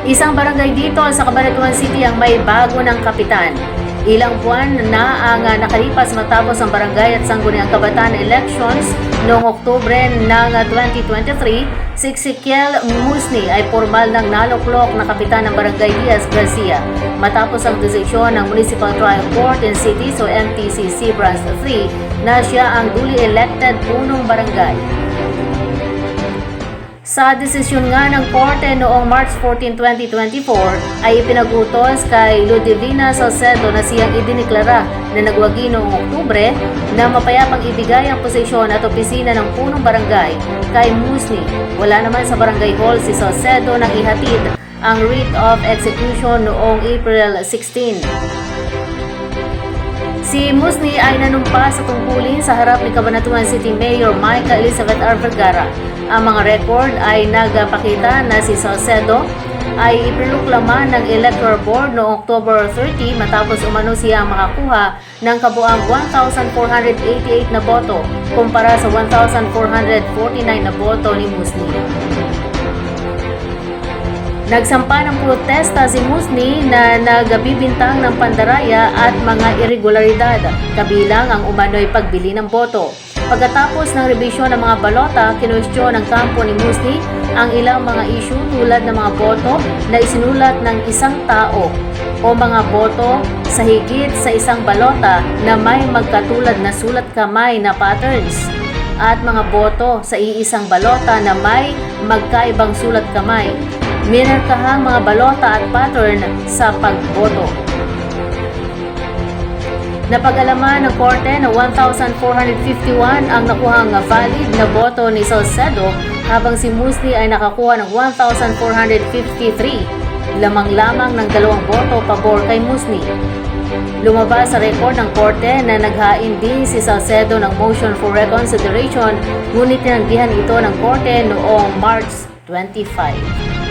Isang barangay dito sa Cabanatuan City ang may bago ng kapitan. Ilang buwan na ang nakalipas matapos ang barangay at sangguniang kabataan elections noong Oktubre ng 2023, si Ezekiel Musni ay formal ng naluklok na kapitan ng barangay Diaz Garcia matapos ang desisyon ng Municipal Trial Court in Cities o MTCC Branch 3 na siya ang duly elected punong barangay. Sa desisyon nga ng korte noong March 14, 2024 ay ipinagutos kay Ludivina Salcedo na siyang idineklara na nagwagi noong Oktubre na mapayapang ibigay ang posisyon at opisina ng punong barangay kay Musni. Wala naman sa barangay hall si Salcedo nang ihatid ang writ of execution noong April 16. Si Musni ay nanumpa sa tungkulin sa harap ni Cabanatuan City Mayor Michael Elizabeth R. Vergara. Ang mga record ay nagpakita na si Salcedo ay ipinuklama ng Electoral Board noong October 30 matapos umano siya makakuha ng kabuang 1,488 na boto kumpara sa 1,449 na boto ni Musni. Nagsampa ng protesta si Musni na nagbibintang ng pandaraya at mga irregularidad, kabilang ang umano'y pagbili ng boto. Pagkatapos ng rebisyon ng mga balota, kinwestiyon ng kampo ni Musni ang ilang mga issue tulad ng mga boto na isinulat ng isang tao o mga boto sa higit sa isang balota na may magkatulad na sulat kamay na patterns at mga boto sa iisang balota na may magkaibang sulat kamay. Minarkahang mga balota at pattern sa pagboto. Napag-alaman ng korte na 1,451 ang nakuhang valid na boto ni Salcedo habang si Musni ay nakakuha ng 1,453, lamang ng 2 boto pabor kay Musni. Lumabas sa rekord ng korte na naghain din si Salcedo ng motion for reconsideration ngunit tinanggihan ito ng korte noong March 25.